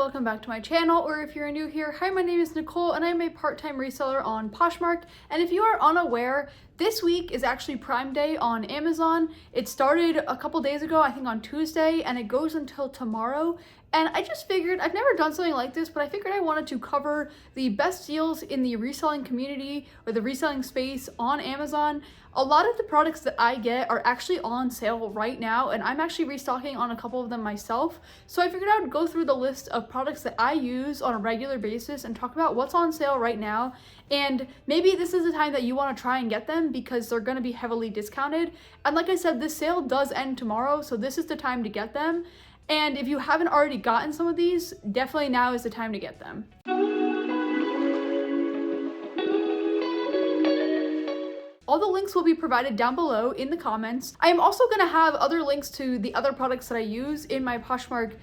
welcome back to my channel, or if you're new here, hi, my name is Nicole and I'm a part-time reseller on Poshmark. And if you are unaware, this week is actually Prime Day on Amazon. It started a couple days ago, I think on Tuesday, and it goes until tomorrow. And I just figured, I've never done something like this, but I figured I wanted to cover the best deals in the reselling community or the reselling space on Amazon. A lot of the products that I get are actually on sale right now, and I'm actually restocking on a couple of them myself. So I figured I would go through the list of products that I use on a regular basis and talk about what's on sale right now. And maybe this is the time that you want to try and get them because they're going to be heavily discounted. And like I said, this sale does end tomorrow, so this is the time to get them. And if you haven't already gotten some of these, definitely now is the time to get them. All the links will be provided down below in the comments. I am also going to have other links to the other products that I use in my Poshmark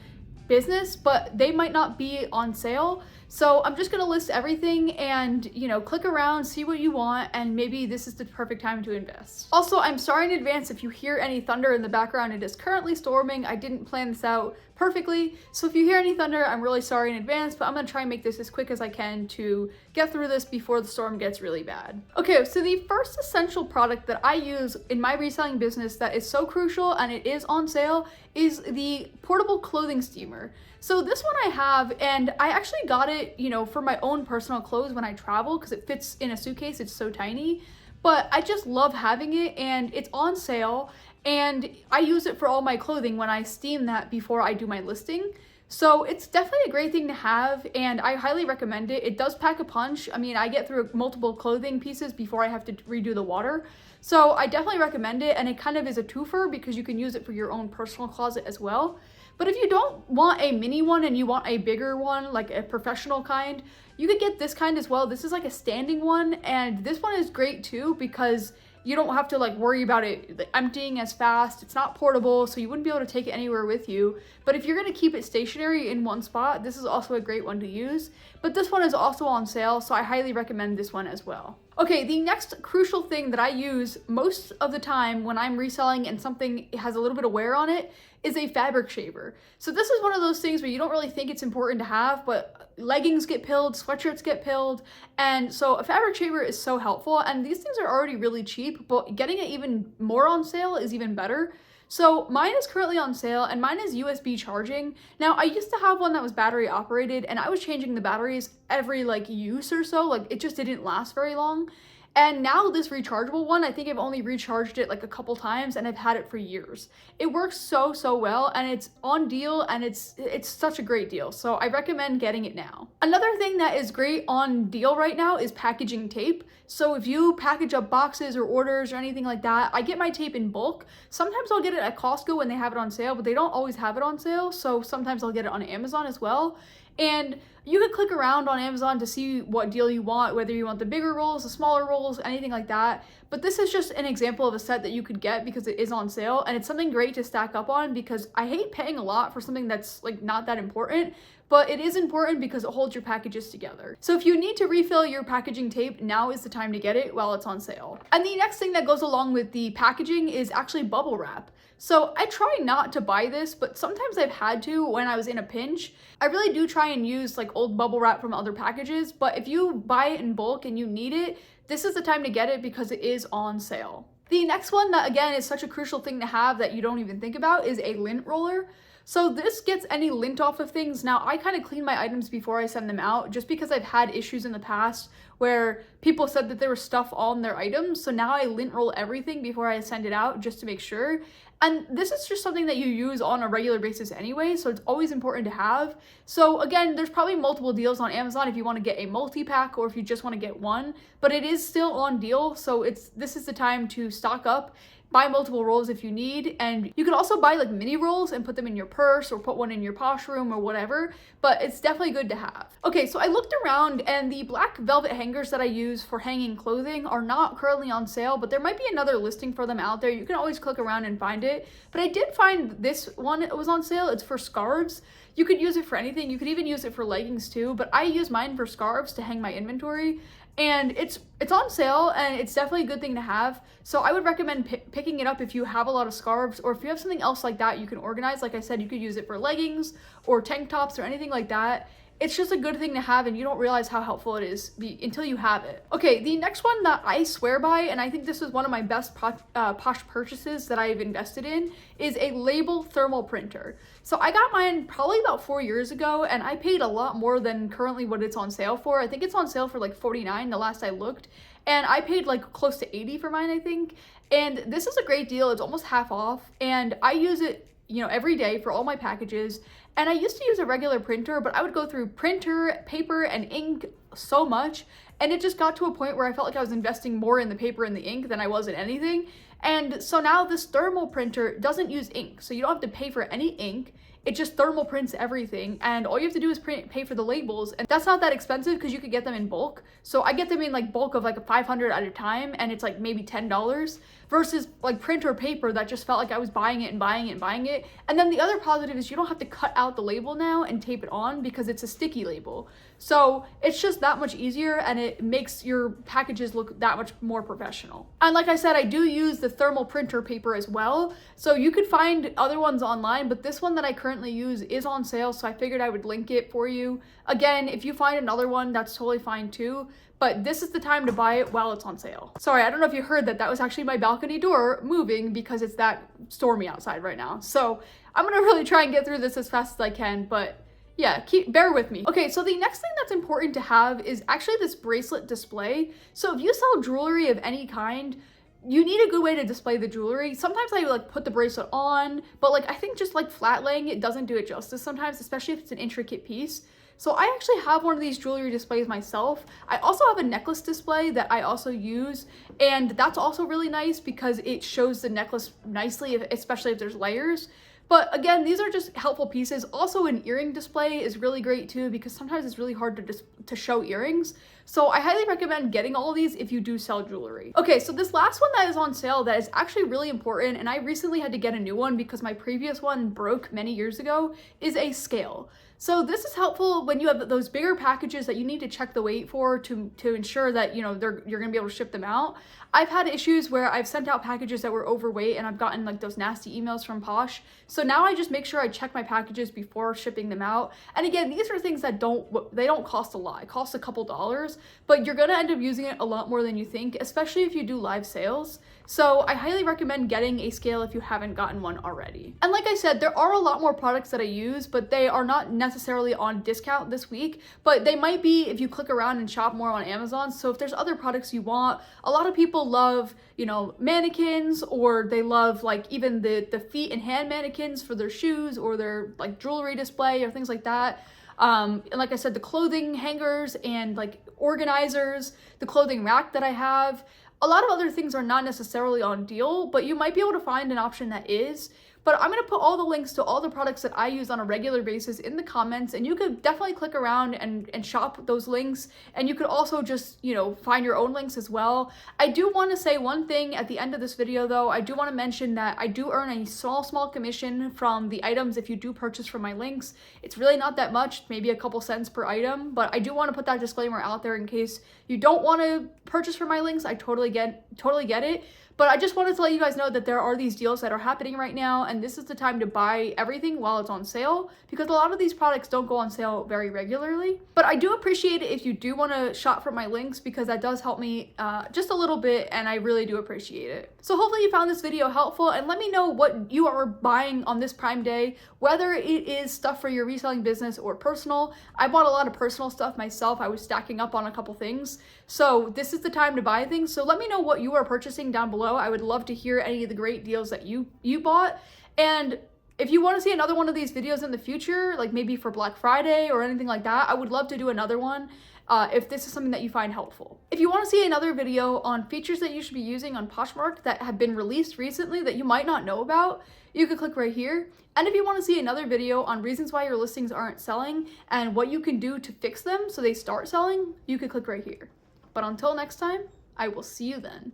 business, but they might not be on sale. So I'm just going to list everything and, click around, see what you want, and maybe this is the perfect time to invest. Also, I'm sorry in advance if you hear any thunder in the background. It is currently storming. I didn't plan this out perfectly. So if you hear any thunder, I'm really sorry in advance, but I'm going to try and make this as quick as I can to get through this before the storm gets really bad. Okay, so the first essential product that I use in my reselling business that is so crucial and it is on sale is the portable clothing steamer. So this one I have, and I actually got it, for my own personal clothes when I travel because it fits in a suitcase. It's so tiny, but I just love having it and it's on sale. And I use it for all my clothing when I steam that before I do my listing. So it's definitely a great thing to have, and I highly recommend it. It does pack a punch. I mean, I get through multiple clothing pieces before I have to redo the water. So I definitely recommend it, and it kind of is a twofer because you can use it for your own personal closet as well. But if you don't want a mini one and you want a bigger one, like a professional kind, you could get this kind as well. This is like a standing one, and this one is great too because you don't have to worry about it emptying as fast. It's not portable, so you wouldn't be able to take it anywhere with you. But if you're gonna keep it stationary in one spot, this is also a great one to use. But this one is also on sale, so I highly recommend this one as well. Okay, the next crucial thing that I use most of the time when I'm reselling and something has a little bit of wear on it is a fabric shaver. So this is one of those things where you don't really think it's important to have, but leggings get pilled, sweatshirts get pilled, and so a fabric shaver is so helpful. And these things are already really cheap, but getting it even more on sale is even better. So mine is currently on sale, and mine is USB charging. Now, I used to have one that was battery operated, and I was changing the batteries every use or so. It just didn't last very long. And now this rechargeable one, I think I've only recharged it a couple times, and I've had it for years. It works so well, and it's on deal, and it's such a great deal. So I recommend getting it now. Another thing that is great on deal right now is packaging tape. So if you package up boxes or orders or anything like that, I get my tape in bulk. Sometimes I'll get it at Costco when they have it on sale, but they don't always have it on sale. So sometimes I'll get it on Amazon as well. And you could click around on Amazon to see what deal you want, whether you want the bigger rolls, the smaller rolls, anything like that. But this is just an example of a set that you could get because it is on sale, and it's something great to stack up on because I hate paying a lot for something that's not that important, but it is important because it holds your packages together. So if you need to refill your packaging tape, now is the time to get it while it's on sale. And the next thing that goes along with the packaging is actually bubble wrap. So I try not to buy this, but sometimes I've had to when I was in a pinch. I really do try and use old bubble wrap from other packages, but if you buy it in bulk and you need it, this is the time to get it because it is on sale. The next one that again is such a crucial thing to have that you don't even think about is a lint roller. So this gets any lint off of things. Now, I kind of clean my items before I send them out just because I've had issues in the past where people said that there was stuff on their items. So now I lint roll everything before I send it out just to make sure. And this is just something that you use on a regular basis anyway, so it's always important to have. So again, there's probably multiple deals on Amazon if you want to get a multi-pack or if you just want to get one, but it is still on deal, so this is the time to stock up. Buy multiple rolls if you need, and you could also buy mini rolls and put them in your purse or put one in your posh room or whatever, but it's definitely good to have. Okay, so I looked around and the black velvet hangers that I use for hanging clothing are not currently on sale, but there might be another listing for them out there. You can always click around and find it, but I did find this one. It was on sale. It's for scarves. You could use it for anything. You could even use it for leggings too, but I use mine for scarves to hang my inventory. and it's on sale, and it's definitely a good thing to have. So I would recommend picking it up if you have a lot of scarves, or if you have something else like that you can organize. Like I said, you could use it for leggings or tank tops or anything like that. It's just a good thing to have, and you don't realize how helpful it is until you have it. Okay, the next one that I swear by, and I think this is one of my best Posh purchases that I've invested in, is a label thermal printer. So I got mine probably about 4 years ago, and I paid a lot more than currently what it's on sale for. I think it's on sale for like $49 the last I looked, and I paid like close to $80 for mine, I think. And this is a great deal. It's almost half off, and I use it, you know, every day for all my packages. And I used to use a regular printer, but I would go through printer, paper, and ink so much, and it just got to a point where I felt like I was investing more in the paper and the ink than I was in anything. And so now this thermal printer doesn't use ink, so you don't have to pay for any ink. It just thermal prints everything, and all you have to do is pay for the labels, and that's not that expensive because you could get them in bulk. So I get them in like bulk of like 500 at a time, and it's like maybe $10 versus like printer paper that just felt like I was buying it and buying it and buying it. And then the other positive is you don't have to cut out the label now and tape it on because it's a sticky label. So it's just that much easier, and it makes your packages look that much more professional. And like I said, I do use the thermal printer paper as well. So you could find other ones online, but this one that I currently use is on sale, so I figured I would link it for you. Again, if you find another one, that's totally fine too, but this is the time to buy it while it's on sale. Sorry, I don't know if you heard that. That was actually my balcony door moving because it's that stormy outside right now. So I'm gonna really try and get through this as fast as I can, but yeah, bear with me. Okay, so the next thing that's important to have is actually this bracelet display. So if you sell jewelry of any kind, you need a good way to display the jewelry. Sometimes I like put the bracelet on, but like I think just like flat laying it doesn't do it justice sometimes, especially if it's an intricate piece. So I actually have one of these jewelry displays myself. I also have a necklace display that I also use, and that's also really nice because it shows the necklace nicely, especially if there's layers. But again, these are just helpful pieces. Also, an earring display is really great too because sometimes it's really hard to show earrings. So I highly recommend getting all of these if you do sell jewelry. Okay, so this last one that is on sale that is actually really important, and I recently had to get a new one because my previous one broke many years ago, is a scale. So this is helpful when you have those bigger packages that you need to check the weight for to ensure that, you know, you're gonna be able to ship them out. I've had issues where I've sent out packages that were overweight and I've gotten like those nasty emails from Posh. So now I just make sure I check my packages before shipping them out. And again, these are things that don't cost a lot. It costs a couple dollars, but you're gonna end up using it a lot more than you think, especially if you do live sales. So I highly recommend getting a scale if you haven't gotten one already. And like I said, there are a lot more products that I use, but they are not necessarily on discount this week, but they might be if you click around and shop more on Amazon. So if there's other products you want, a lot of people love, you know, mannequins, or they love like even the feet and hand mannequins for their shoes or their like jewelry display or things like that. And like I said, the clothing hangers and like organizers, the clothing rack that I have, a lot of other things are not necessarily on deal, but you might be able to find an option that is. But I'm going to put all the links to all the products that I use on a regular basis in the comments, and you could definitely click around and shop those links, and you could also just, you know, find your own links as well. I do want to say one thing at the end of this video though. I do want to mention that I do earn a small commission from the items if you do purchase from my links. It's really not that much, maybe a couple cents per item, but I do want to put that disclaimer out there in case you don't want to purchase from my links. I totally get it. But I just wanted to let you guys know that there are these deals that are happening right now, and this is the time to buy everything while it's on sale, because a lot of these products don't go on sale very regularly. But I do appreciate it if you do want to shop from my links, because that does help me just a little bit, and I really do appreciate it. So hopefully you found this video helpful, and let me know what you are buying on this Prime Day, whether it is stuff for your reselling business or personal. I bought a lot of personal stuff myself. I was stacking up on a couple things. So this is the time to buy things. So let me know what you are purchasing down below. I would love to hear any of the great deals that you bought. And if you want to see another one of these videos in the future, like maybe for Black Friday or anything like that, I would love to do another one if this is something that you find helpful. If you want to see another video on features that you should be using on Poshmark that have been released recently that you might not know about, you can click right here. And if you want to see another video on reasons why your listings aren't selling and what you can do to fix them so they start selling, you can click right here. But until next time, I will see you then.